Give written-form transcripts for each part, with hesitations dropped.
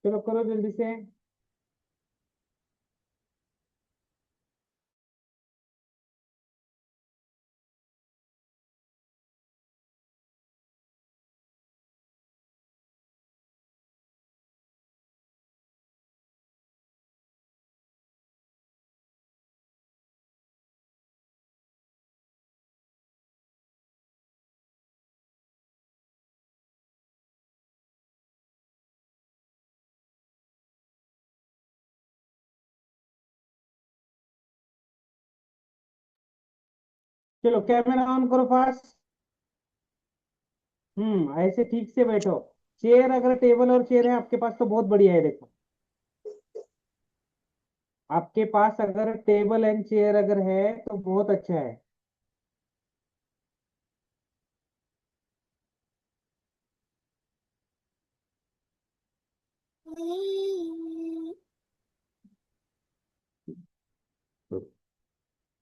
चलो करो जल्दी से। चलो कैमरा ऑन करो फास्ट। ऐसे ठीक से बैठो। चेयर, अगर टेबल और चेयर है आपके पास तो बहुत बढ़िया है, देखो। आपके पास अगर टेबल एंड चेयर अगर है तो बहुत अच्छा है।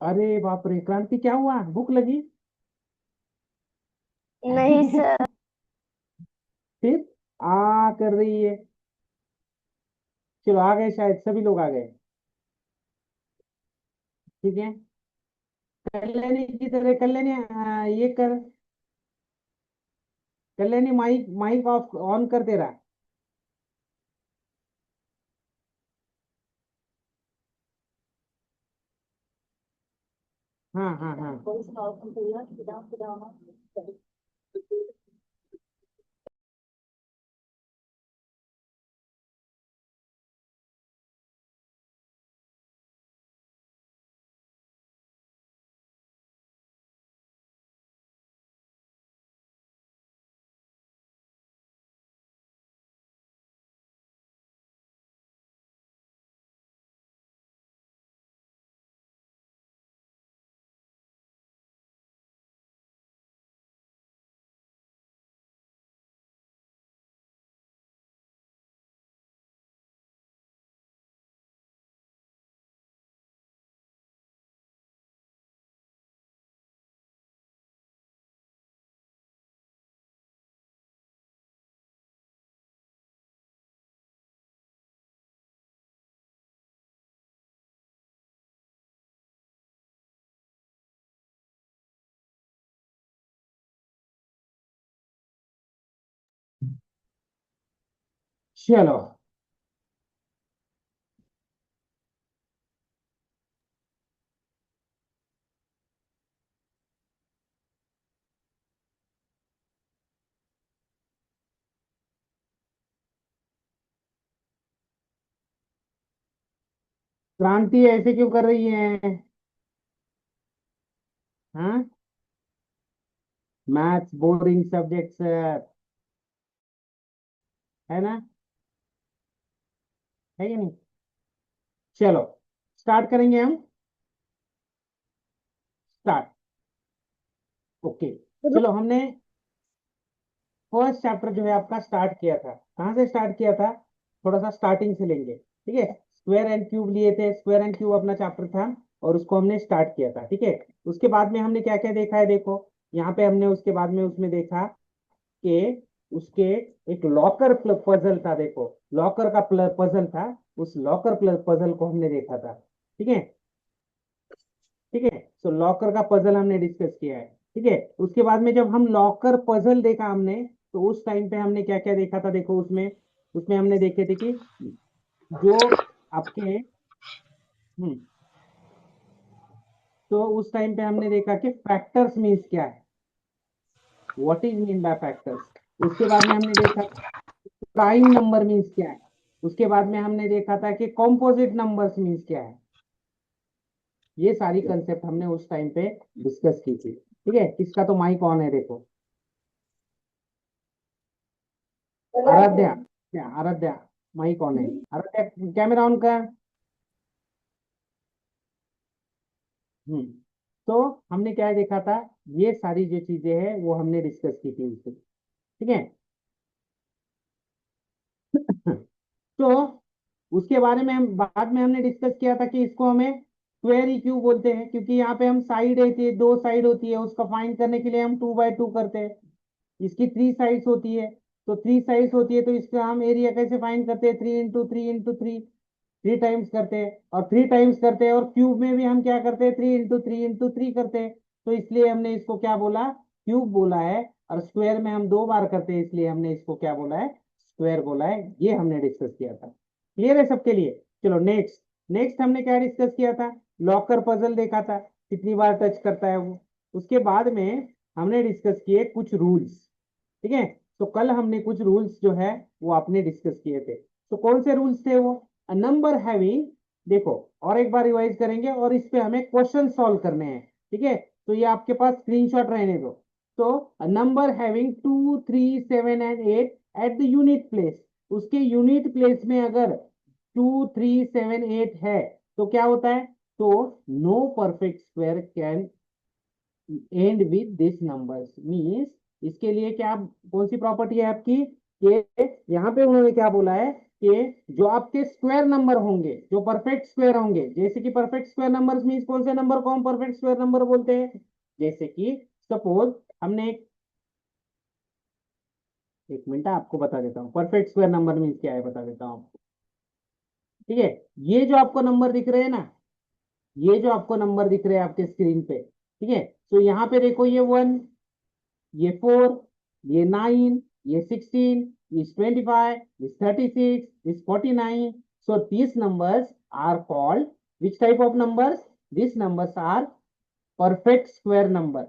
अरे बाप रे, क्रांति क्या हुआ, भूख लगी? नहीं सर। फिर कर रही है। चलो आ गए, शायद सभी लोग आ गए। ठीक है। कल्याणी की तरह, कल्याणी ये कर। Kalyani mic mic off on कर तेरा। हाँ हाँ हाँ। चलो। क्रांति ऐसे क्यों कर रही है? हाँ। मैथ्स बोरिंग सब्जेक्ट है ना? है कि नहीं? चलो स्टार्ट करेंगे हम। स्टार्ट। ओके। चलो हमने फर्स्ट चैप्टर जो है आपका स्टार्ट किया था, कहाँ से स्टार्ट किया था? थोड़ा सा स्टार्टिंग से लेंगे, ठीक है। स्क्वायर एंड क्यूब लिए थे, स्क्वायर एंड क्यूब अपना चैप्टर था। और उसको हमने स्टार्ट किया था, ठीक है। उसके बाद में हमने क्या क्या देखा है, देखो। यहाँ पे हमने उसके बाद में उसमें देखा कि उसके एक लॉकर पजल था, देखो। लॉकर का पजल था। उस लॉकर पजल को हमने देखा था, ठीक है। ठीक है। तो लॉकर का पजल हमने डिस्कस किया है, ठीक है। उसके बाद में जब हम लॉकर पजल देखा हमने, तो उस टाइम पे हमने क्या क्या देखा था, देखो उसमें। उसमें हमने देखे थे कि जो आपके हम्म तो उस टाइम पे हमने देखा कि फैक्टर्स मीन्स क्या है, what is mean by factors. उसके बाद में हमने देखा प्राइम नंबर मीन्स क्या है। उसके बाद में हमने देखा था कि कॉम्पोजिट नंबर्स मीन्स क्या है। ये सारी कंसेप्ट हमने उस टाइम पे डिस्कस की थी, ठीक है। किसका तो माइक ऑन है, देखो। आराध्या, क्या आराध्या? माइक ऑन है, आराध्या कैमरा ऑन कर। हम्म तो हमने क्या देखा था, ये सारी जो चीजें हैं वो हमने डिस्कस की थी उससे, ठीक है। तो उसके बारे में हम बाद में हमने डिस्कस किया था कि इसको हमें क्वेरी क्यों बोलते हैं, क्योंकि यहाँ पे हम साइड होती है, दो साइड होती है, उसका फाइंड करने के लिए हम 2 बाय 2 करते हैं। इसकी 3 साइड्स होती है, तो 3 साइड्स होती है, तो इसका हम एरिया कैसे फाइंड करते हैं? 3 3 टाइम्स करते हैं, और 3 टाइम्स करते हैं, और क्यूब में भी हम क्या करते हैं? 3 करते हैं। तो इसलिए हमने इसको क्या बोला? क्यूब बोला है। और स्क्वायर में हम 2 बार करते हैं, इसलिए हमने इसको क्या बोला है? स्क्वायर बोला है। ये हमने डिस्कस किया था। क्लियर है सबके लिए? चलो नेक्स्ट। नेक्स्ट हमने क्या डिस्कस किया था? लॉकर पजल देखा था, कितनी बार टच करता है वो। उसके बाद में हमने डिस्कस किए कुछ रूल्स। ठीक है, तो कल हमने कुछ रूल्स जो है वो आपने डिस्कस किए थे। तो कौन से रूल्स थे वो? अ नंबर हैविंग, देखो और एक बार रिवाइज करेंगे, और इस पे हमें क्वेश्चन सॉल्व करने हैं। ठीक है, तो ये आपके पास स्क्रीनशॉट रहने दो। तो a number having 2 3 7 and 8 at the unit place, उसके यूनिट प्लेस में अगर 2 3 7 8 है तो क्या होता है? तो no perfect square can end with this numbers, means इसके लिए क्या, कौन सी प्रॉपर्टी है आपकी? कि यहाँ पे उन्होंने क्या बोला है कि जो आपके स्क्वायर नंबर होंगे, जो परफेक्ट स्क्वायर होंगे, जैसे कि परफेक्ट स्क्वायर नंबर्स मीन्स कौन से नंबर को हम परफेक्ट स्क्वायर नंबर बोलते हैं? जैसे कि सपोज हमने एक मिनट आपको बता देता हूँ परफेक्ट स्क्वायर नंबर मीन्स क्या है, बता देता हूँ आपको। ठीक है, ये जो आपको नंबर दिख रहे हैं ना, ये जो आपको नंबर दिख रहे हैं आपके स्क्रीन पे, ठीक है, तो यहाँ पे देखो ये 1, ये 4, ये 9, ये 16, this 25, this 36, this 49. So these numbers are called which type of numbers? These numbers are perfect square number.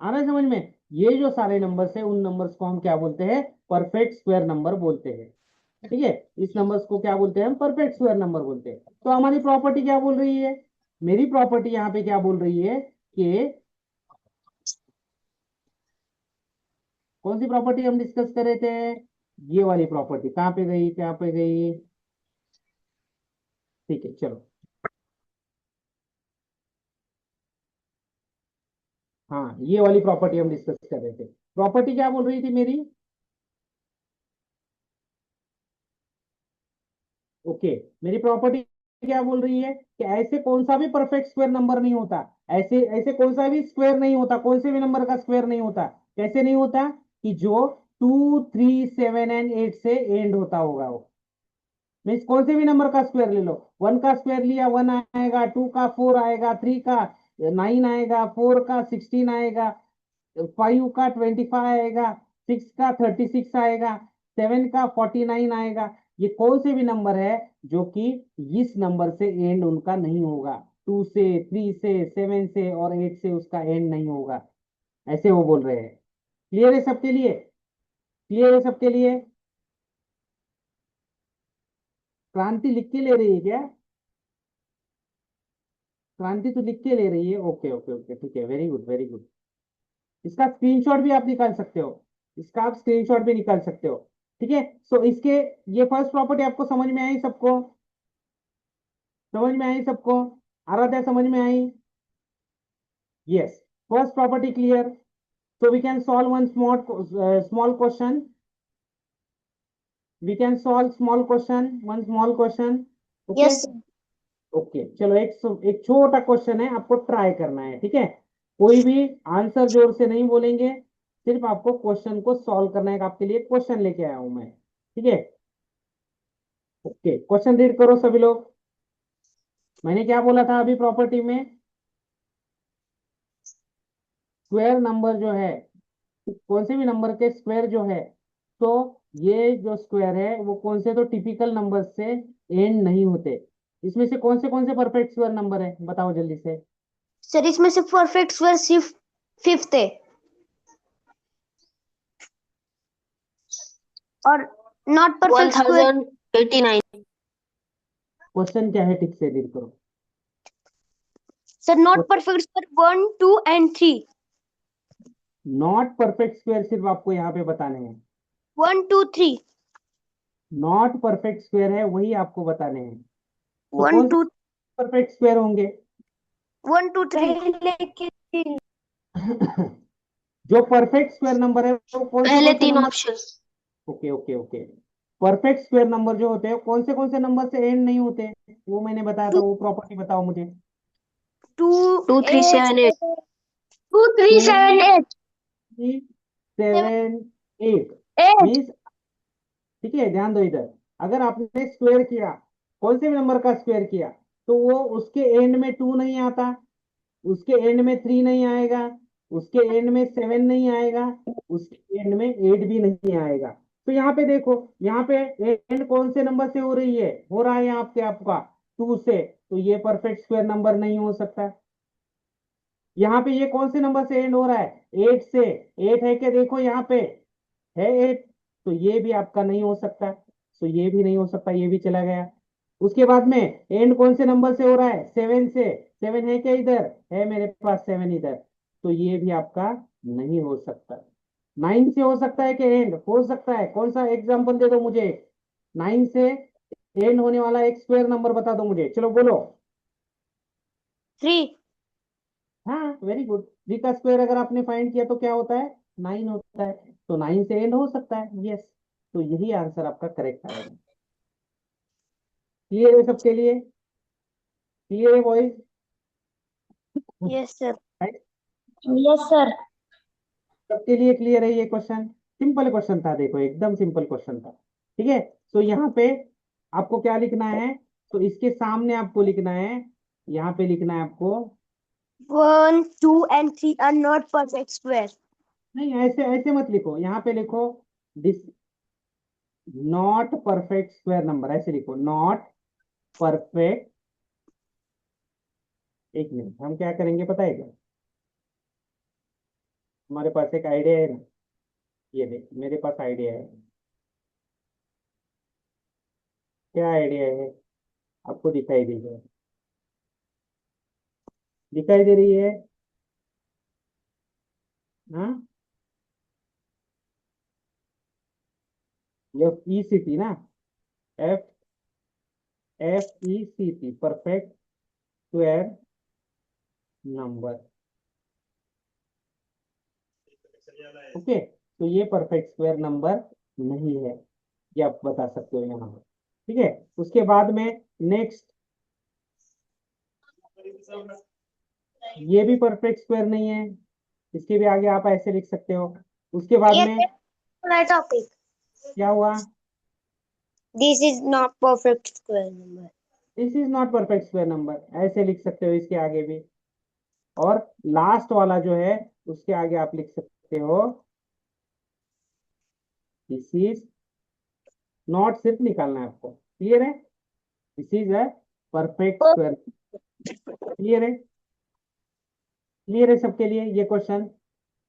आ रहा है समझ में? ये जो सारे नंबर्स है उन नंबर्स को हम क्या बोलते हैं? परफेक्ट स्क्वायर नंबर बोलते हैं। ठीक है, इस नंबर्स को क्या बोलते हैं? हम परफेक्ट स्क्वायर नंबर बोलते हैं। तो हमारी प्रॉपर्टी क्या बोल रही है? मेरी प्रॉपर्टी यहाँ पे क्या बोल रही है कि कौन सी प्रॉपर्टी हम डिस्कस कर रहे थे? ये वाली प्रॉपर्टी कहाँ पे गई, कहाँ पे गई? ठीक है चलो, हाँ ये वाली प्रॉपर्टी हम डिस्कस कर रहे थे। प्रॉपर्टी क्या बोल रही थी मेरी? ओके, मेरी प्रॉपर्टी क्या बोल रही है कि ऐसे कौन सा भी परफेक्ट स्क्वायर नंबर नहीं होता, ऐसे ऐसे कौन सा भी स्क्वायर नहीं होता, कौन से भी नंबर का स्क्वायर नहीं होता। कैसे नहीं होता? कि जो 2 3 7 एंड 8 से एंड होता होगा वो। मीन्स कौन से भी नंबर का स्क्वायर ले लो, 1 का स्क्वायर लिया 1 आएगा, 2 का 4 आएगा, 3 का 9 आएगा, 4 का 16 आएगा, 5 का 25 आएगा, 6 का 36 आएगा, 7 का 49 आएगा। ये कौन से भी नंबर है जो कि इस नंबर से एंड उनका नहीं होगा, 2 से, 3 से, 7 से और 8 से उसका एंड नहीं होगा, ऐसे वो बोल रहे हैं। क्लियर है सबके लिए? क्लियर है सबके लिए? क्रांति लिख के ले रही है क्या? क्रांति तो लिख के ले रही है, ओके ओके ओके, ठीक है, वेरी गुड वेरी गुड। इसका स्क्रीनशॉट भी आप निकाल सकते हो, इसका आप स्क्रीनशॉट भी निकाल सकते हो। ठीक है, सो इसके, ये फर्स्ट प्रॉपर्टी आपको समझ में आई सबको? समझ में आई सबको? आराध्या समझ में आई? Yes, first property clear. so we can solve one small question, we can solve small question, one small question. Okay, yes sir. Okay चलो, एक छोटा क्वेश्चन है, आपको ट्राई करना है। ठीक है, कोई भी आंसर जोर से नहीं बोलेंगे, सिर्फ आपको क्वेश्चन को सॉल्व करना है। आपके लिए क्वेश्चन लेके आया हूं मैं। ठीक है, ओके, क्वेश्चन रीड करो सभी लोग। मैंने क्या बोला था अभी प्रॉपर्टी में? स्क्वायर नंबर जो है, कौन से भी नंबर के स्क्वायर जो है, तो ये जो स्क्वायर है वो कौन से, तो टिपिकल नंबर से एंड नहीं होते। इसमें से कौन से परफेक्ट स्क्वायर नंबर है, बताओ जल्दी से। सर इसमें से परफेक्ट स्क्वायर सिर्फ फिफ्थ है, और नॉट परफेक्ट स्क्वायर 1089। क्वेश्चन क्या है, ठीक से रीड करो। Sir not perfect square 1 2 and 3। Not perfect square सिर्फ आपको यहाँ पे बताने हैं, 1 2 3। नॉट परफेक्ट स्क्वायर है वही आपको बताने हैं। तो 1 कौन से 2 परफेक्ट स्क्वायर होंगे? 1 2 3। जो परफेक्ट स्क्वायर नंबर है वो पहले कौन से 3 number? Option. Okay okay okay, perfect square number जो होते हैं कौन से नंबर से एंड नहीं होते, वो मैंने बताया था, वो प्रॉपर्टी बताओ मुझे। 2 2 3 7 8। 2 3 7 8। 3 7 8 8. मीन्स, ठीक है ध्यान दो इधर, अगर आपने स्क्वायर किया, कौन से भी नंबर का स्क्वायर किया, तो वो उसके एंड में 2 नहीं आता, उसके एंड में 3 नहीं आएगा, उसके एंड में 7 नहीं आएगा, उसके एंड में 8 भी नहीं आएगा। तो यहाँ पे देखो, यहाँ पे एंड कौन से नंबर से हो रही है, हो रहा है यहाँ पे आपका 2 से, तो ये परफेक्ट स्क्वायर नंबर नहीं हो सकता। यहाँ पे ये कौन से नंबर से एंड हो रहा है, 8 से, 8 है क्या, देखो यहाँ पे है 8, तो ये भी आपका नहीं हो सकता, तो ये भी नहीं हो सकता, ये भी चला गया। उसके बाद में एंड कौन से नंबर से हो रहा है, 7 से, 7 है क्या इधर, है मेरे पास 7 इधर, तो ये भी आपका नहीं हो सकता। 9 से हो सकता है कि एंड हो सकता है, कौन सा एग्जांपल दे दो मुझे, 9 से एंड होने वाला एक स्क्वायर नंबर बता दो मुझे, चलो बोलो। 3. हाँ वेरी गुड, 3 का स्क्वायर अगर आपने फाइंड किया तो क्या होता है, 9 होता है, तो 9 से एंड हो सकता है, यस, तो यही आंसर आपका करेक्ट आएगा। क्लियर है सबके लिए, क्लियर है boys, Yes, sir. Right, Yes, sir. सबके लिए क्लियर है ये क्वेश्चन, सिंपल क्वेश्चन था, देखो एकदम सिंपल क्वेश्चन था, ठीक है। तो यहाँ पे आपको क्या लिखना है, तो इसके सामने आपको लिखना है, यहाँ पे लिखना है आपको, 1, 2, and 3 are not perfect square. नहीं ऐसे ऐसे मत लिखो, यहाँ पे लिखो this not perfect square number, ऐसे लिखो नॉट परफेक्ट। एक मिनट, हम क्या करेंगे पता है क्या, हमारे पास एक आइडिया है ना, ये देख मेरे पास आइडिया है, क्या आइडिया है, आपको दिखाई देगा, दिखाई दे रही है, हाँ, एफ ई सी टी ना, F F E C T, perfect square number, okay, तो ये परफेक्ट स्क्वायर नंबर नहीं है, ये आप बता सकते हो यहाँ पे, ठीक है। उसके बाद में नेक्स्ट, ये भी परफेक्ट स्क्वायर नहीं है, इसके भी आगे आप ऐसे लिख सकते हो। उसके बाद Yes, में sir. My topic. क्या हुआ, This is not perfect square number. This is not perfect square number, ऐसे लिख सकते हो इसके आगे भी। और लास्ट वाला जो है, उसके आगे आप लिख सकते हो दिस इज नॉट, सिर्फ निकालना है आपको, क्लियर है, this is a perfect Oh, square, clear है, क्लियर है सबके लिए ये क्वेश्चन,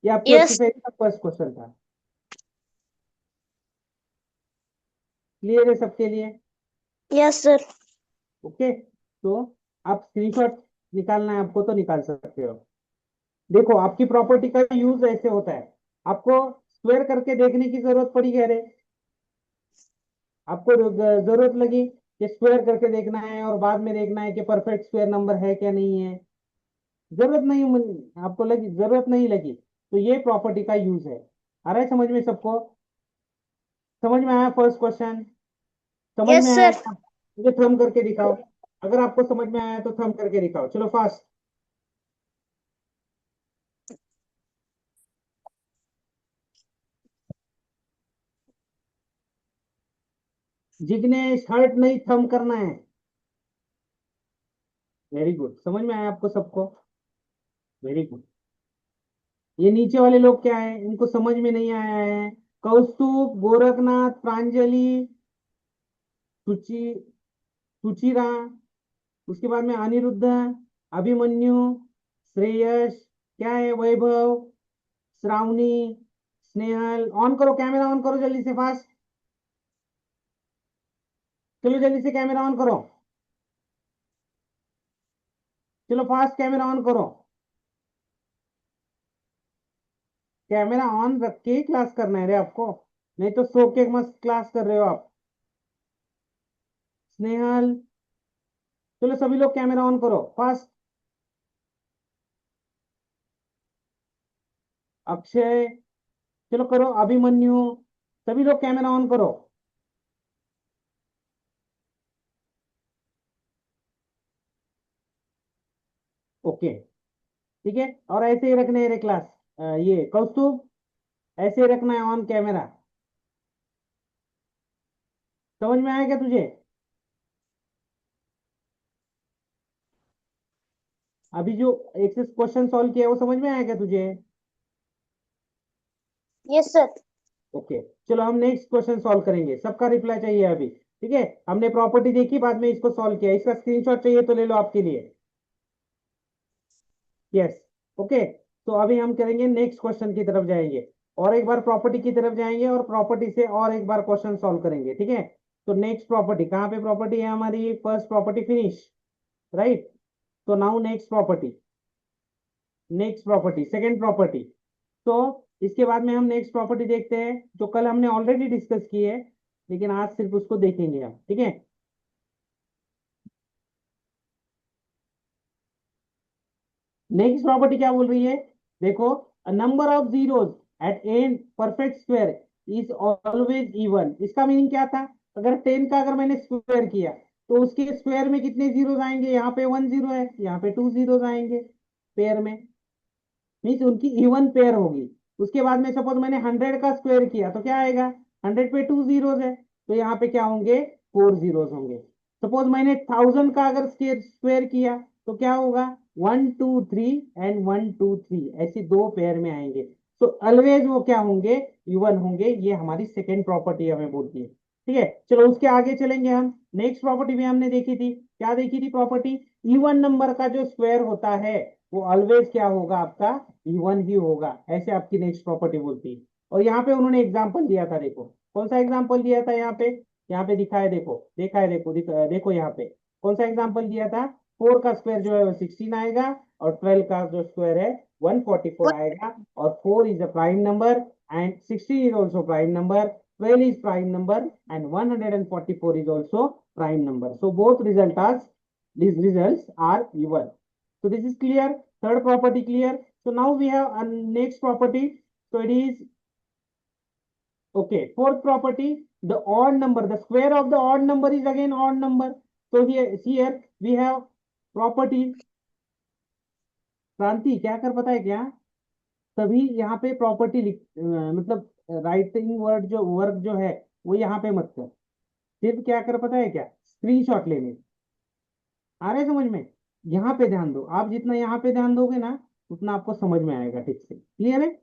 ये आपको yes, एक्सरसाइज का फर्स्ट क्वेश्चन था, क्लियर है सबके लिए, yes, sir. ओके। तो आप स्क्रीनशॉट निकालना है आपको तो निकाल सकते हो। देखो आपकी प्रॉपर्टी का यूज ऐसे होता है, आपको स्क्वायर करके देखने की जरूरत पड़ी कह रहे, आपको जरूरत लगी कि स्क्वायर करके देखना है और बाद में देखना है कि परफेक्ट स्क्वायर नंबर है क्या नहीं है, जरूरत नहीं आपको लगी, जरूरत नहीं लगी, तो ये प्रॉपर्टी का यूज है। आ रहा है समझ में सबको, समझ में आया फर्स्ट क्वेश्चन, समझ में Yes, आया sir. क्या? मुझे थंब करके दिखाओ, अगर आपको समझ में आया तो थंब करके दिखाओ, चलो फास्ट। जिग्नेश हर्ट नहीं, थंब करना है, वेरी गुड, समझ में आया आपको सबको, वेरी गुड। ये नीचे वाले लोग क्या है, इनको समझ में नहीं आया है, कौस्तुभ, गोरखनाथ, प्रांजलि, सुचि सुचिरा, उसके बाद में अनिरुद्ध, अभिमन्यु, श्रेयस, क्या है, वैभव, श्रावणी, स्नेहल, ऑन करो कैमरा, ऑन करो जल्दी से फास्ट, चलो जल्दी से कैमरा ऑन करो, चलो फास्ट कैमरा ऑन करो, कैमरा ऑन रख के ही क्लास करना है रे आपको, नहीं तो सो के मस्त क्लास कर रहे हो आप। स्नेहल, चलो सभी लोग कैमरा ऑन करो फास्ट, अक्षय, चलो करो, अभिमन्यु, सभी लोग कैमरा ऑन करो, ओके, ठीक है। और ऐसे ही रखने रे क्लास, ये कौस्तुभ ऐसे रखना है ऑन कैमरा। समझ में आया क्या तुझे? अभी जो एक से क्वेश्चन सॉल्व किया है वो समझ में आया क्या तुझे? Yes sir. ओके, चलो हम नेक्स्ट क्वेश्चन सॉल्व करेंगे, सबका रिप्लाई चाहिए अभी। ठीक है, हमने प्रॉपर्टी देखी, बाद में इसको सॉल्व किया, इसका स्क्रीनशॉट चाहिए तो ले लो आपके लिए। यस। ओके, तो अभी हम करेंगे नेक्स्ट क्वेश्चन की तरफ जाएंगे, और एक बार प्रॉपर्टी की तरफ जाएंगे, और प्रॉपर्टी से और एक बार क्वेश्चन सॉल्व करेंगे। ठीक है, तो नेक्स्ट प्रॉपर्टी कहाँ पे प्रॉपर्टी है हमारी? First property finish, right? तो now next property second property. तो इसके बाद में हम नेक्स्ट प्रॉपर्टी देखते हैं, जो कल हमने ऑलरेडी डिस्कस की है, लेकिन आज सिर्फ उसको देखेंगे हम। ठीक है, नेक्स्ट प्रॉपर्टी क्या बोल रही है? देखो, a number of zeros at an perfect square is always even. इसका मीनिंग क्या था? अगर 10 का अगर मैंने स्क्वायर किया, तो उसके स्क्वायर में कितने जीरोस आएंगे? यहाँ पे 1 जीरो है, यहाँ पे 2 जीरोस आएंगे पेयर में, मीन्स उनकी इवन पेयर होगी। उसके बाद में सपोज मैंने 100 का स्क्वायर किया, तो क्या आएगा? 100 पे 2 जीरोस है, तो यहाँ पे क्या होंगे? 4 जीरोस होंगे। सपोज मैंने 1000 का अगर स्क्वायर किया, तो क्या होगा? 1 2 3 एंड 1 2 3, ऐसी दो पेयर में आएंगे। तो ऑलवेज वो क्या होंगे? इवन होंगे। ये हमारी सेकेंड प्रॉपर्टी हमें बोलती है। ठीक है, चलो उसके आगे चलेंगे हम। नेक्स्ट प्रॉपर्टी भी हमने देखी थी, क्या देखी थी प्रॉपर्टी? इवन नंबर का जो स्क्वायर होता है, वो ऑलवेज क्या होगा आपका? इवन ही होगा, ऐसे आपकी नेक्स्ट प्रॉपर्टी बोलती है। और यहाँ पे उन्होंने एग्जांपल दिया था, देखो कौन सा एग्जांपल दिया था यहाँ पे? यहाँ पे दिखा है, देखो देखा है, देखो यहाँ पे कौन सा एग्जांपल दिया था? 4 का स्क्वायर जो है वो 16 आएगा, और 12 का जो स्क्वायर है 144 आएगा, और 4 is a prime number and 16 is also prime number, 12 is prime number and 144 is also prime number. So both these results are even. So this is clear. Third property clear. So now we have a next property. So it is okay. Fourth property, the odd number, the square of the odd number is again odd number. So here we have properties. क्रांति क्या कर, पता है क्या? तभी यहाँ पे property लिख मतलब राइटिंग वर्क जो है वो यहाँ पे मत कर, सिर्फ क्या कर पता है क्या? स्क्रीनशॉट लेने। आ रहे समझ में? यहाँ पे ध्यान दो, आप जितना यहाँ पे ध्यान दोगे ना, उतना आपको समझ में आएगा ठीक से। क्लियर है?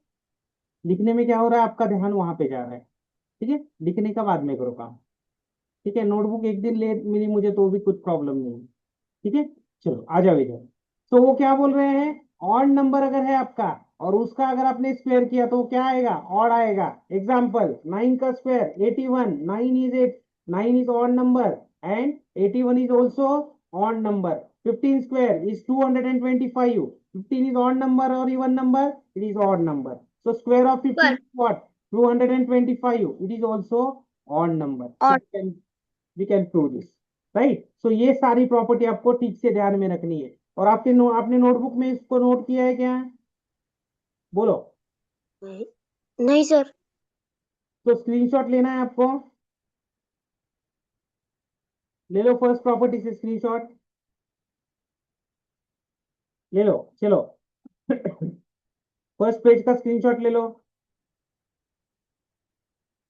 लिखने में क्या हो रहा है, आपका ध्यान वहां पे जा रहा है। ठीक है, लिखने का बाद में करो काम। ठीक है, नोटबुक एक दिन लेट मिली मुझे तो भी कुछ प्रॉब्लम नहीं है। ठीक है, चलो आ जाओ इधर। तो वो क्या बोल रहे हैं? ऑड नंबर अगर है आपका, और उसका अगर आपने स्क्वायर किया, तो क्या आएगा? ऑड आएगा। एग्जाम्पल, 9 का square 81, 9 is odd number and 81 is also odd number. 15 square is 225, 15 is odd number और even number? It is odd number. So square of 15 पर is what? 225. It is also odd number. So और we can prove this. Right? So ये सारी property आपको ठीक से ध्यान में रखनी है। और आपने नोटबुक में इसको नोट किया है क्या? बोलो। नहीं सर। तो स्क्रीनशॉट लेना है आपको, ले लो फर्स्ट प्रॉपर्टी से स्क्रीनशॉट, ले लो चलो। फर्स्ट पेज का स्क्रीनशॉट ले लो,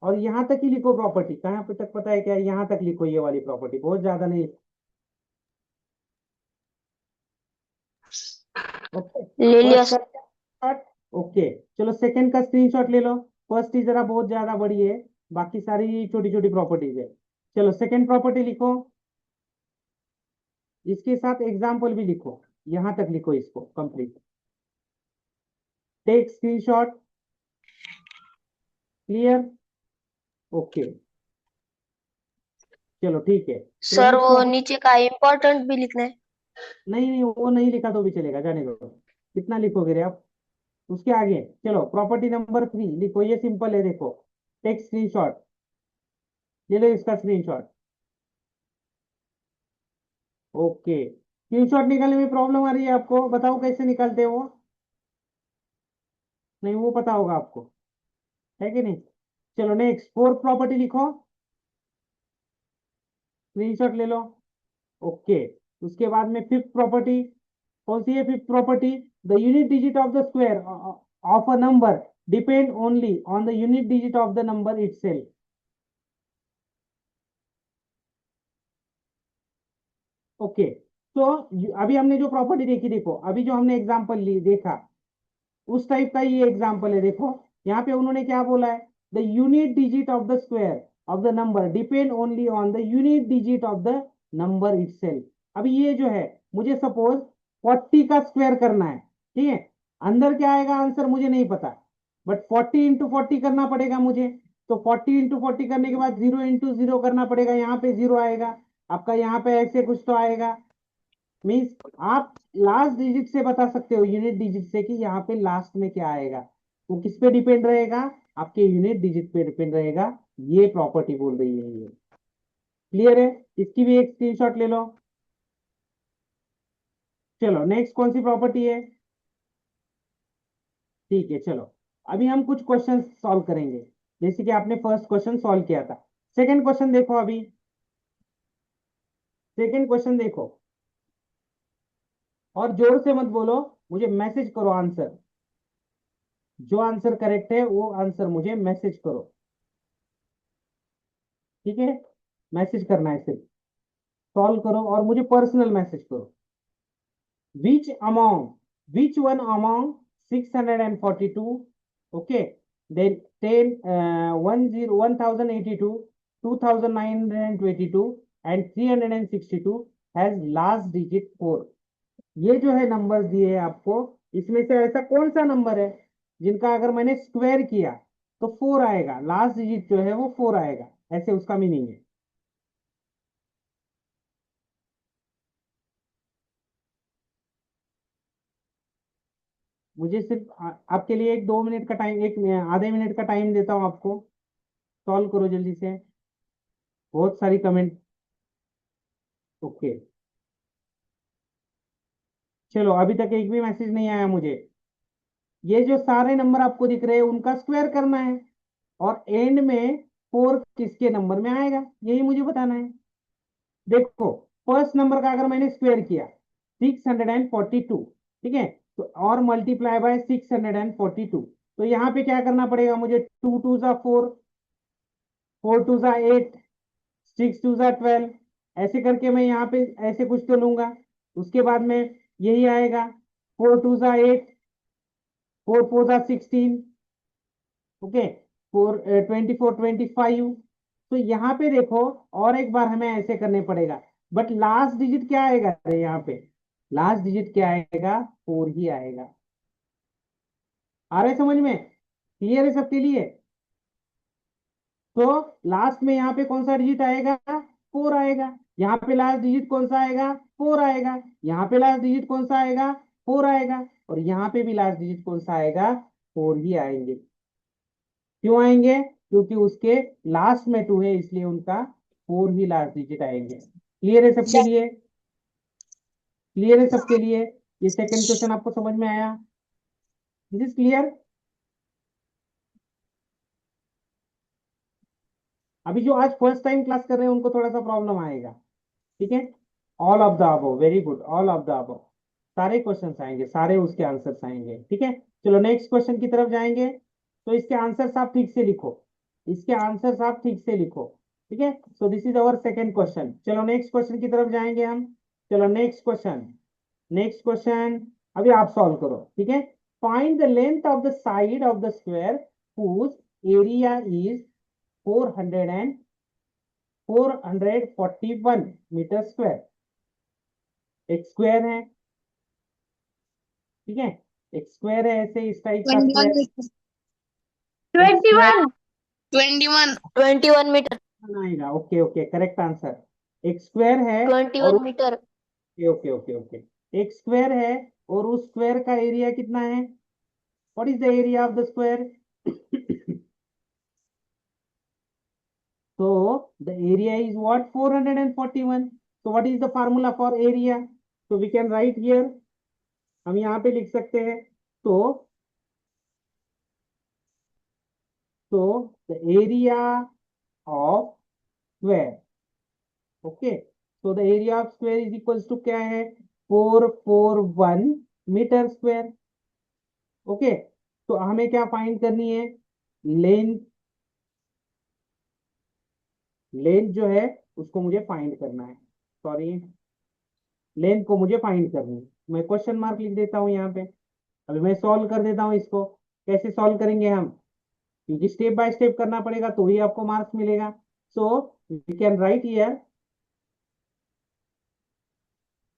और यहां तक ही लिखो प्रॉपर्टी। कहां पे तक पता है क्या? यहां तक लिखो, ये वाली प्रॉपर्टी, बहुत ज्यादा नहीं। ओके, ले लिया फर्स्ट का स्क्रीनशॉट। ओके, चलो सेकंड का स्क्रीनशॉट ले लो। फर्स्ट ही जरा बहुत ज्यादा बड़ी है, बाकी सारी छोटी छोटी प्रॉपर्टीज है। चलो सेकंड प्रॉपर्टी लिखो, इसके साथ एग्जाम्पल भी लिखो, यहां तक लिखो इसको complete. Take screenshot. Clear? Okay, चलो ठीक है, चलो सर। नेक्स्ट वो प्रॉपर्टी। नीचे का इम्पोर्टेंट भी लिखना है। नहीं नहीं, वो नहीं लिखा तो भी चलेगा, जाने दो। कितना लिखोगे रे आप? उसके आगे चलो, प्रॉपर्टी नंबर 3 लिखो, ये सिंपल है, देखो। टेक स्क्रीनशॉट, ले लो इसका स्क्रीनशॉट। ओके, स्क्रीनशॉट निकालने में प्रॉब्लम आ रही है आपको? बताओ कैसे निकालते हो? नहीं, वो पता होगा आपको, है कि नहीं? चलो नेक्स्ट फोर्थ प्रॉपर्टी लिखो, स्क्रीनशॉट ले लो। ओके, उसके बाद में फिफ्थ प्रॉपर्टी, कौन सी है fifth property? The unit digit of the square of a number depend only on the unit digit of the number itself. Okay, तो अभी हमने जो प्रॉपर्टी देखी, देखो अभी जो हमने एग्जांपल ली देखा उस टाइप का ये एग्जांपल है। देखो यहाँ पे उन्होंने क्या बोला है, the unit digit of the square of the number depend only on the unit digit of the number itself. अभी ये जो है मुझे सपोज 40 का स्क्वायर करना है, ठीक है, अंदर क्या आएगा आंसर मुझे नहीं पता, बट 40 इंटू 40 करना पड़ेगा मुझे। तो 40 इंटू 40 करने के बाद 0 इंटू 0 करना पड़ेगा, यहाँ पे 0 आएगा आपका, यहाँ पे ऐसे कुछ तो आएगा। मीन्स आप लास्ट डिजिट से बता सकते हो, यूनिट डिजिट से, कि यहाँ पे लास्ट में क्या आएगा। वो किस पे डिपेंड रहेगा, आपके यूनिट डिजिट पे डिपेंड रहेगा। ये प्रॉपर्टी बोल रही है ये। क्लियर है, इसकी भी एक स्क्रीनशॉट ले लो। चलो नेक्स्ट कौन सी प्रॉपर्टी है, ठीक है चलो अभी हम कुछ क्वेश्चन सॉल्व करेंगे, जैसे कि आपने फर्स्ट क्वेश्चन सॉल्व किया था। सेकंड क्वेश्चन देखो, अभी सेकंड क्वेश्चन देखो, और जोर से मत बोलो, मुझे मैसेज करो आंसर, जो आंसर करेक्ट है वो आंसर मुझे मैसेज करो, ठीक है, मैसेज करना है सिर्फ, सॉल्व करो और मुझे पर्सनल मैसेज करो। Which among, which one among 642, okay, then 10 1082 2922 and 362 has last digit 4। ये जो है नंबर दिए हैं आपको, इसमें से ऐसा कौन सा नंबर है जिनका अगर मैंने स्क्वायर किया तो 4 आएगा, लास्ट डिजिट जो है वो 4 आएगा, ऐसे उसका मीनिंग है। मुझे सिर्फ आपके लिए एक 2 मिनट का टाइम, एक आधे मिनट का टाइम देता हूँ आपको, सॉल्व करो जल्दी से, बहुत सारी कमेंट। ओके, चलो अभी तक एक भी मैसेज नहीं आया मुझे। ये जो सारे नंबर आपको दिख रहे हैं उनका स्क्वायर करना है, और एंड में 4 किसके नंबर में आएगा यही मुझे बताना है। देखो फर्स्ट नंबर का अगर मैंने स्क्वायर किया 642, ठीक है, तो और मल्टीप्लाई बाय 642, तो यहाँ पे क्या करना पड़ेगा मुझे, 2 2 जा 4, 4 2 जा 8, 6 2 जा 12, ऐसे करके मैं यहाँ पे ऐसे कुछ तो लूंगा। उसके बाद में यही आएगा, 4 2 जा 8, 4 4 जा 16, ओके, 4 24 25। तो यहाँ पे देखो और एक बार हमें ऐसे करने पड़ेगा, बट लास्ट डिजिट क्या आएगा, अरे यहाँ पे लास्ट डिजिट क्या आएगा, 4 ही आएगा। आ रहे समझ में, क्लियर है सबके लिए। तो लास्ट में यहाँ पे कौन सा डिजिट आएगा, 4 आएगा। यहाँ पे लास्ट डिजिट कौन सा आएगा, 4 आएगा। यहाँ पे लास्ट डिजिट कौन सा आएगा, 4 आएगा। और यहाँ पे भी लास्ट डिजिट कौन सा आएगा, 4 ही आएंगे। क्यों आएंगे, क्योंकि उसके लास्ट में 2 है, इसलिए उनका 4 ही लास्ट डिजिट आएंगे। क्लियर है सबके लिए, क्लियर है सबके लिए। ये सेकंड क्वेश्चन आपको समझ में आया, दिस इज क्लियर। अभी जो आज फर्स्ट टाइम क्लास कर रहे हैं उनको थोड़ा सा प्रॉब्लम आएगा, ठीक है। All of the above, very good, all of the above, सारे क्वेश्चंस आएंगे, सारे उसके आंसर्स आएंगे, ठीक है। चलो नेक्स्ट क्वेश्चन की तरफ जाएंगे, तो इसके आंसर्स आप ठीक से लिखो, इसके आंसर्स आप ठीक से लिखो, ठीक है। So this is our second question. चलो नेक्स्ट क्वेश्चन की तरफ जाएंगे हम। चलो नेक्स्ट क्वेश्चन, नेक्स्ट क्वेश्चन अभी आप सॉल्व करो, ठीक है। Find the length of the side of the square whose area is 400 and 441 metre square. एक स्क्वायर है, ठीक है, एक स्क्वायर है ऐसे इस टाइप का 21 स्क्वायर, meter. एक स्क्वायर 21 21 meter. आएगा। Okay okay, correct answer. एक स्क्वायर है और 21 meter. Okay okay okay okay, एक स्क्वायर है और उस स्क्वायर का एरिया कितना है, what is the area of the square. So the area is what, 441. So what is the formula for area? So we can write here, हम यहाँ पे लिख सकते हैं। तो the area of square, okay, so the area of square is equals to क्या है, 441 metre square, okay. तो हमें क्या फाइंड करनी है, लेंथ, लेंथ जो है उसको मुझे फाइंड करना है, सॉरी, लेंथ को मुझे फाइंड करनी है। मैं क्वेश्चन मार्क लिख देता हूँ यहाँ पे। अभी मैं सॉल्व कर देता हूँ इसको। कैसे सॉल्व करेंगे हम, क्योंकि स्टेप बाय स्टेप करना पड़ेगा तो ही आपको मार्क्स मिलेगा। So we can write here,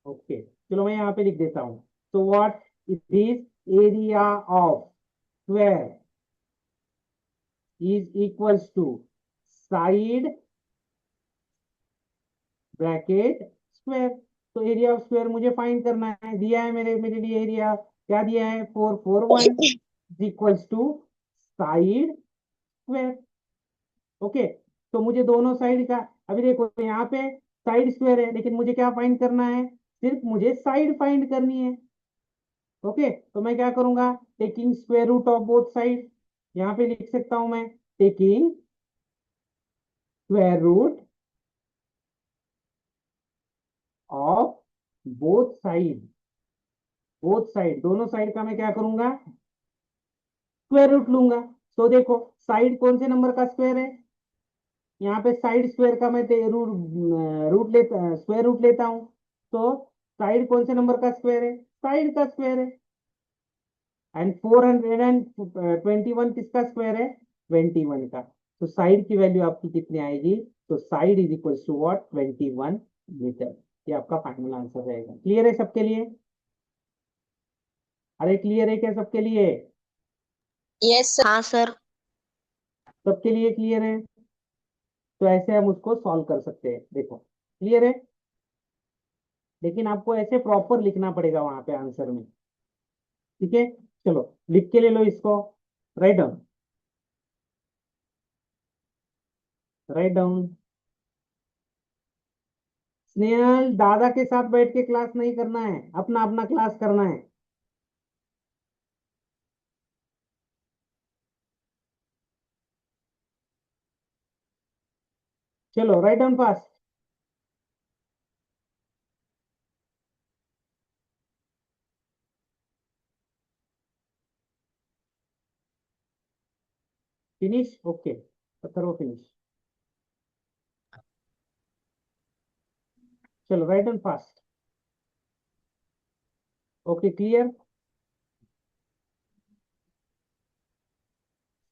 okay, चलो मैं यहाँ पे लिख देता हूँ। So what is area of square is equals to side bracket square. तो एरिया ऑफ स्क्वायर मुझे फाइंड करना है, दिया है मेरे लिए एरिया, क्या दिया है, 441 equals to side square. Okay, तो मुझे दोनों साइड का, अभी देखो यहाँ पे साइड स्क्वायर है, लेकिन मुझे क्या फाइंड करना है, सिर्फ मुझे साइड फाइंड करनी है। ओके, तो मैं क्या करूंगा, taking square root of both side, यहाँ पे लिख सकता हूं मैं, taking square root of both side, both side, दोनों साइड का मैं क्या करूंगा, स्क्वायर रूट लूंगा। तो देखो साइड कौन से नंबर का स्क्वायर है, यहाँ पे साइड स्क्वायर का मैं रूट रूट लेता, स्क्वायर रूट लेता हूँ। तो साइड कौन से नंबर का स्क्वायर है, साइड का स्क्वायर है। एंड 421 किसका स्क्वायर है, 21 का। तो साइड की वैल्यू आपकी कितनी आएगी, तो side is equal to what, 21 metre. ये आपका फाइनल आंसर रहेगा। क्लियर है सबके लिए, अरे क्लियर है क्या सबके लिए, यस सर। हाँ सर। सबके लिए क्लियर है। तो ऐसे हम उसको सॉल्व कर सकते हैं, देखो क्लियर है। लेकिन आपको ऐसे प्रॉपर लिखना पड़ेगा वहां पे आंसर में, ठीक है। चलो लिख के ले लो इसको, write down, write down. Snehal, दादा के साथ बैठ के क्लास नहीं करना है, अपना अपना क्लास करना है। चलो write down fast, finish, okay, करो फिनिश। चलो write down fast, okay clear.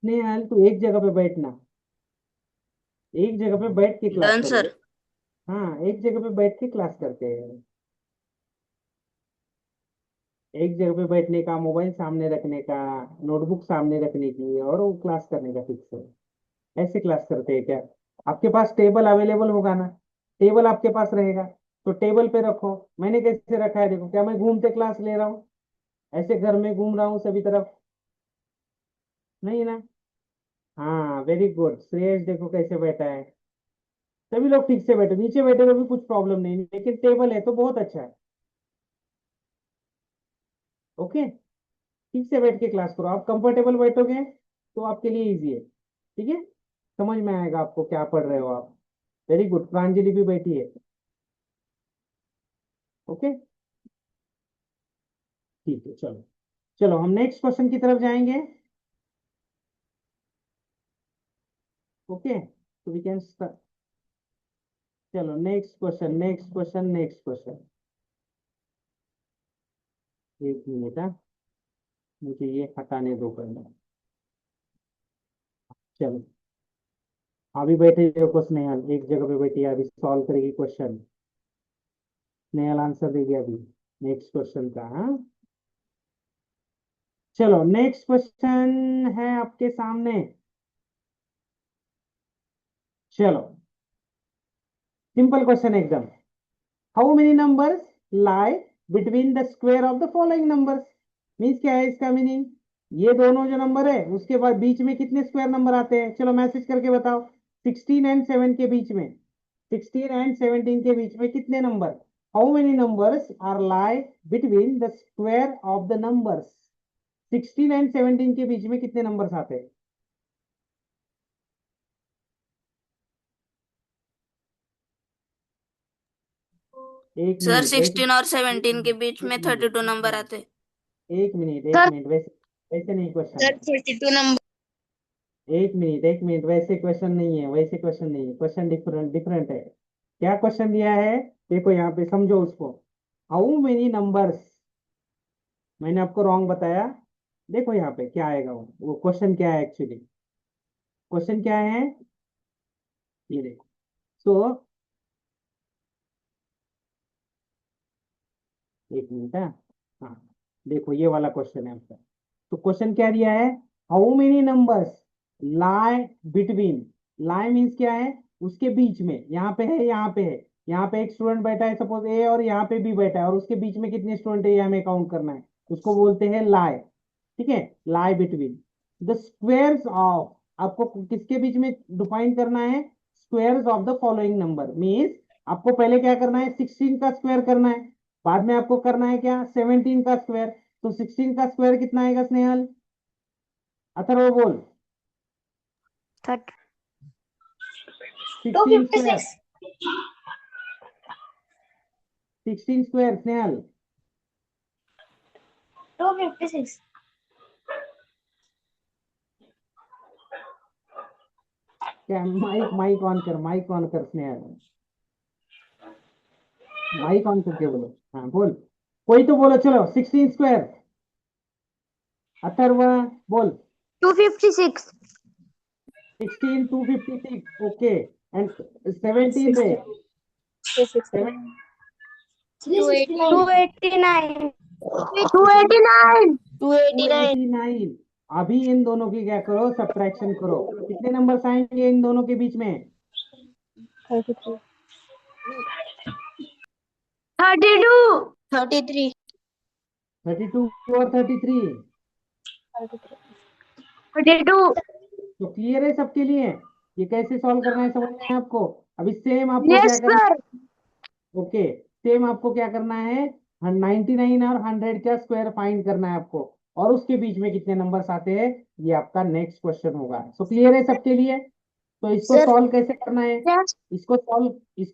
Snehal तू एक जगह पे बैठना, एक जगह पे बैठ के क्लास डन करोगे। सर। हाँ, एक जगह पे बैठ के क्लास करते हैं, एक जगह पे बैठने का, मोबाइल सामने रखने का, नोटबुक सामने रखने की, और वो क्लास करने का फिक्स है। ऐसे क्लास करते हैं क्या, आपके पास टेबल अवेलेबल होगा ना, टेबल आपके पास रहेगा, तो टेबल पे रखो। मैंने कैसे रखा है देखो, क्या मैं घूमते क्लास ले रहा हूँ, ऐसे घर में घूम रहा हूँ सभी तरफ, नहीं ना। हाँ वेरी गुड श्रेयस, देखो कैसे बैठा है, सभी लोग ठीक से बैठे, नीचे बैठे हुए भी कुछ प्रॉब्लम नहीं, लेकिन टेबल है तो बहुत अच्छा है। ओके, ठीक से बैठ के क्लास करो, आप कंफर्टेबल बैठोगे तो आपके लिए इजी है, ठीक है, समझ में आएगा आपको क्या पढ़ रहे हो आप। वेरी गुड, प्रांजलि भी बैठी है, ओके, ठीक है। चलो, चलो हम नेक्स्ट क्वेश्चन की तरफ जाएंगे, ओके, तो वी कैन, चलो next question, next question, next question. एक मिनट, हाँ, मुझे ये हटाने दो पहले। चलो, अभी बैठे देखो स्नेहल, एक जगह पे बैठी है, अभी सॉल्व करेगी क्वेश्चन, स्नेहल आंसर देगी अभी नेक्स्ट क्वेश्चन का, हाँ। चलो नेक्स्ट क्वेश्चन है आपके सामने, चलो सिंपल क्वेश्चन एकदम। How many numbers lie between the square of the following numbers, means क्या है इसका मीनिंग, ये दोनों जो नंबर है उसके बाद बीच में कितने स्क्वायर नंबर आते हैं, चलो मैसेज करके बताओ। 16 and 7 के बीच में, 16 and 17 के बीच में कितने number, how many numbers are lie between the square of the numbers, 16 and 17 के बीच में कितने नंबर्स आते हैं। एक सर मिनट, एक 16 और 17 के बीच में 32 नंबर आते। एक मिनट, एक सर मिनट, वैसे वैसे नहीं क्वेश्चन। Sir 32 number. एक मिनट, वैसे क्वेश्चन नहीं है, वैसे क्वेश्चन नहीं है, क्वेश्चन डिफरेंट डिफरेंट है। क्या क्वेश्चन दिया है? देखो यहाँ पे समझो उसको। हाउ मेनी नंबर्स, मैंने आपको रॉन्ग बताया। देखो यहाँ पे क्या आएगा, वो क्वेश्चन क्या है एक्चुअली, क्वेश्चन क्या है, ये देखो। तो एक मिनट है। हाँ, देखो ये वाला क्वेश्चन है आपका। तो क्वेश्चन क्या दिया है? How many numbers lie between, lie means क्या है? उसके बीच में, यहाँ पे है, यहाँ पे है, यहाँ पे एक स्टूडेंट बैठा है सपोज ए, और यहाँ पे भी बैठा है, और उसके बीच में कितने स्टूडेंट है ये हमें काउंट करना है, उसको बोलते हैं लाई। ठीक है, लाई बिटवीन द स्क्वेयर्स ऑफ, आपको किसके बीच में डिफाइन करना है? Squares of the following number means, आपको पहले क्या करना है? 16 का स्क्वायर करना है, बाद में आपको करना है क्या? 17 का स्क्वायर। तो 16 का स्क्वायर कितना आएगा स्नेहल? अथर्व बोल। 16 स्क्वायर, 256। 16 स्क्वायर स्नेहल। 256। क्या, माइक माइक ऑन कर, माइक ऑन कर स्नेहल, माइक ऑन करके बोलो। हाँ बोल, कोई तो बोलो, चलो 16 स्क्वायर। अथर्व बोल। 256। 16 256, ओके। एंड 17 पे, 289। 289। 289। 289। अभी इन दोनों की क्या करो? सब्ट्रैक्शन करो। कितने नंबर्स आएंगे इन दोनों के बीच में? 32। 33। 32 और 33। 32। तो क्लियर है सबके लिए? ये कैसे सॉल्व करना है समझ में है आपको? अभी सेम आपको क्या यस करना सर। है? ओके, सेम आपको क्या करना है? 99 और 100 का स्क्वायर फाइंड करना है आपको, और उसके बीच में कितने नंबर्स आते हैं, ये आपका नेक्स्ट क्वेश्चन होगा। सो क्लियर है सबके लिए? तो इसको सर सॉल्व कैसे करना है? इसको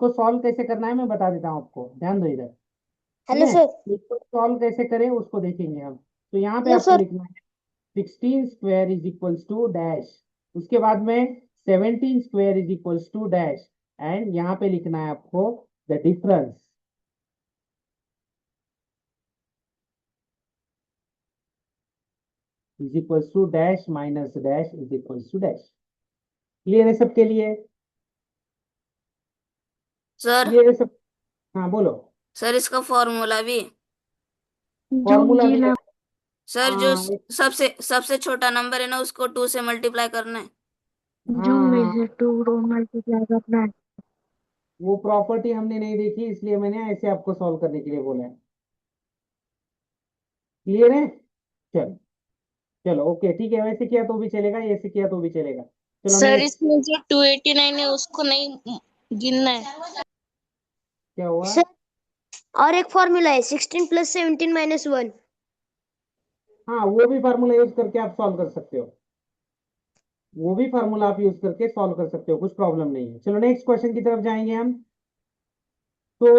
सॉल्व कैसे करना है मैं बता देता हूँ आपको, ध्यान दो इधर। ठीक हेलो है, सर। इसको सॉल्व कैसे करें उसको देखेंगे हम। तो यहाँ पे हेलो आपको सर। लिखना है 16 square is equals to dash, उसके बाद में 17 square is equals to dash, and यहाँ पे लिखना है आपको the difference is equals to dash minus dash is equals to dash. Clear है सबके लिए? सर क्लियर है सब? हाँ बोलो। सर इसका फॉर्मूला भी। जूम फॉर्मूला जी भी है। ना। सर जो हाँ सबसे सबसे छोटा नंबर है ना उसको 2 से मल्टीप्लाई करना है। जूम में हाँ, से 2 मल्टीप्लाई करना है। वो प्रॉपर्टी हमने नहीं देखी, इसलिए मैंने ऐसे आपको सॉल्व करने के लिए बोला है। क्लियर है? चलो, चलो ओके ठीक है, वैसे किया तो भी चलेगा, ऐसे किया तो भी चलेगा। चलो सर नेक्स्ट। इसमें जो 289 है उसको नहीं गिनना है। क्या हुआ? सर और एक फॉर्मूला है 16 प्लस 17 माइनस 1। हाँ, वो भी फार्मूला यूज करके आप सॉल्व कर सकते हो, वो भी फार्मूला आप यूज करके सॉल्व कर सकते हो, कुछ प्रॉब्लम नहीं है। चलो नेक्स्ट क्वेश्चन की तरफ जाएंगे हम। तो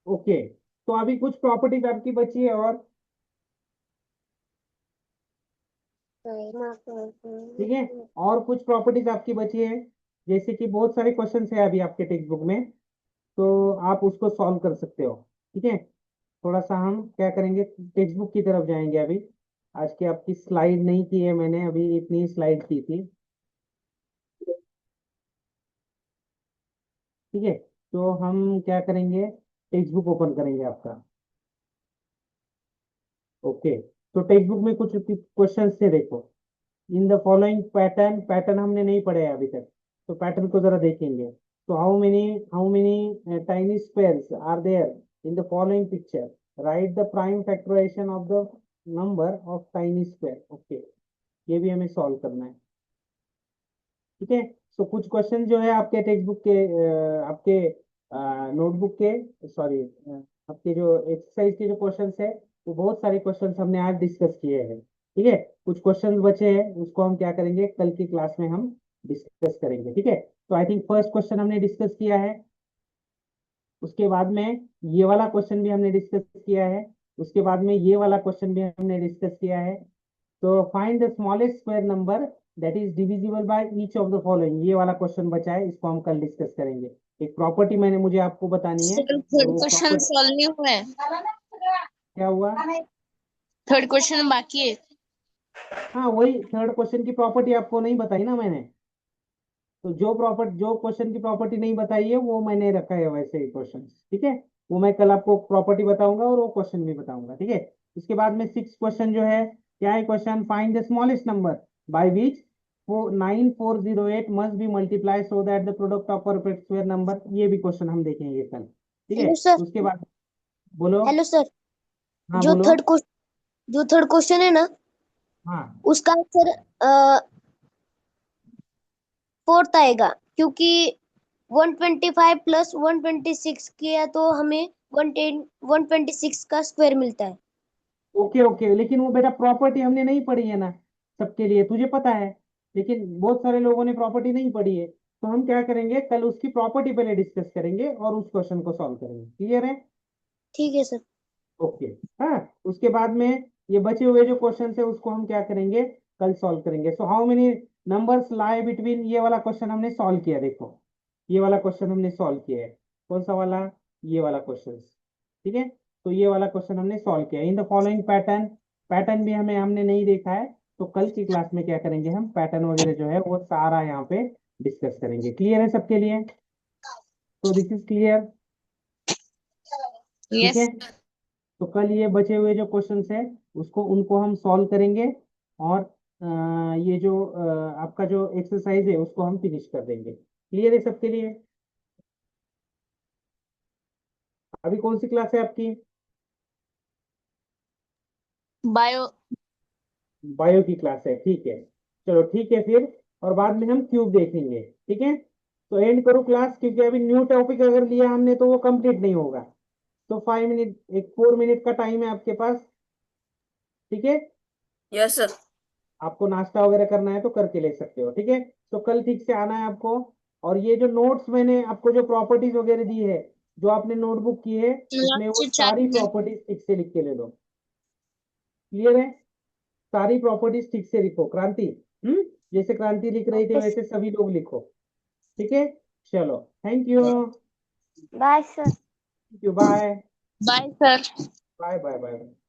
ओके, तो अभी कुछ प्रॉपर्टीज आपकी बची है, और ठीक है, और कुछ प्रॉपर्टीज आपकी बची है, जैसे कि बहुत सारे क्वेश्चंस है अभी आपके टेक्स्ट बुक में, तो आप उसको सॉल्व कर सकते हो। ठीक है, थोड़ा सा हम क्या करेंगे, टेक्स्ट बुक की तरफ जाएंगे अभी। आज की आपकी स्लाइड नहीं की है मैंने, अभी इतनी स्लाइड की थी। ठीक है, तो हम क्या करेंगे, टेक्स्ट बुक ओपन करेंगे आपका। ओके, तो टेक्स्ट बुक में कुछ क्वेश्चंस थे, देखो। इन द फॉलोइंग पैटर्न, पैटर्न हमने नहीं पढ़े हैं अभी तक, तो पैटर्न को जरा देखेंगे। तो how many tiny squares are there in the following picture, right the prime factorisation of the number of tiny square. Okay, ये भी हमें सॉल्व करना है। ठीक है, तो कुछ क्वेश्चन जो है आपके टेक्स्ट बुक के, आपके नोटबुक के, सॉरी, आपके जो एक्सरसाइज के जो क्वेश्चंस है, वो बहुत सारे क्वेश्चंस हमने आज डिस्कस किए हैं। ठीक है, कुछ क्वेश्चंस बचे हैं, उसको हम क्या करेंगे, कल की क्लास में हम डिस्कस करेंगे। ठीक है, तो आई थिंक फर्स्ट क्वेश्चन हमने डिस्कस किया है, उसके बाद में ये वाला क्वेश्चन भी हमने डिस्कस किया है। उसके बाद में ये वाला क्वेश्चन भी हमने डिस्कस किया है। तो find the smallest square number that is divisible by each of the following, ये वाला क्वेश्चन बचा है, इसको हम कल डिस्कस करेंगे। एक प्रॉपर्टी मैंने मुझे आपको बतानी है, सर और थर्ड वो क्वेश्चन प्रॉपर्टी सॉल्व नहीं हुआ है। क्या हुआ? थर्ड क्वेश्चन बाकी है। हाँ, वही थर्ड क्वेश्चन की प्रॉपर्टी आपको नहीं बताई ना मैंने। तो जो क्वेश्चन की प्रॉपर्टी नहीं बताई है वो मैंने रखा है वैसे ही क्वेश्चन, ठीक है। वो मैं कल आपको प्रॉपर्टी बताऊंगा और वो क्वेश्चन भी बताऊंगा, ठीक है। उसके बाद में सिक्स क्वेश्चन जो है, क्या है question? Find the smallest number by which 9408 must be multiply so that the product of perfect square number, ये भी क्वेश्चन हम देखेंगे कल, ठीक है। Hello sir. उसके बाद बोलो। Hello sir. हाँ जो बोलो। थर्ड क्वेश्चन जो थर्ड क्वेश्चन है ना, हाँ उसका आंसर फोर्थ आएगा, क्योंकि 125 प्लस 126 किया तो हमें 126 का स्क्वायर मिलता है। ओके ओके, लेकिन वो बेटा प्रॉपर्टी हमने नहीं पढ़ी है ना सबके लिए, तुझे पता है। लेकिन बहुत सारे लोगों ने प्रॉपर्टी नहीं पढ़ी है, तो हम क्या करेंगे, कल उसकी प्रॉपर्टी पहले डिस्कस करेंगे और उस क्वेश्चन को सॉल्व करेंगे, क्लियर है? ठीक है सर। ओके। हाँ, उसके बाद में ये बचे हुए जो क्वेश्चन है उसको हम क्या करेंगे, कल सॉल्व करेंगे। So how many numbers lie between, ये वाला क्वेश्चन हमने सॉल्व किया, देखो ये वाला क्वेश्चन हमने सॉल्व किया है। कौन सा वाला? ये वाला क्वेश्चन, ठीक है। तो ये वाला क्वेश्चन हमने सॉल्व किया इन द फॉलोइंग पैटर्न। पैटर्न भी हमने नहीं देखा है, तो कल की क्लास में क्या करेंगे, हम पैटर्न वगैरह जो है वो सारा यहाँ पे डिस्कस करेंगे। क्लियर है सबके लिए? तो दिस इज क्लियर, ठीक यस। है। तो कल ये बचे हुए जो क्वेश्चंस है उसको उनको हम सॉल्व करेंगे, और ये जो आपका जो एक्सरसाइज है उसको हम फिनिश कर देंगे। क्लियर है सबके लिए? अभी कौन सी क्लास है आपकी? बायो। बायो की क्लास है, ठीक है। चलो ठीक है फिर, और बाद में हम क्यूब देखेंगे, ठीक है। तो एंड करो क्लास, क्योंकि अभी न्यू टॉपिक अगर लिया हमने तो वो कंप्लीट नहीं होगा। तो 5 मिनट, एक 4 मिनट का टाइम है आपके पास, ठीक है। Yes sir. आपको नाश्ता वगैरह करना है तो करके ले सकते हो, ठीक है। तो कल ठीक से आना है आपको। और ये जो नोट्स मैंने आपको जो प्रॉपर्टीज वगैरह दी है, जो आपने नोटबुक की है, उसमें वो सारी प्रॉपर्टीज ठीक से लिख के ले लो, क्लियर है? सारी प्रॉपर्टीज ठीक से लिखो, क्रांति। हम्म, जैसे क्रांति लिख रही थी ओके। वैसे सभी लोग लिखो, ठीक है। चलो, thank you. Bye sir. Thank you, bye. Bye sir. Bye bye bye.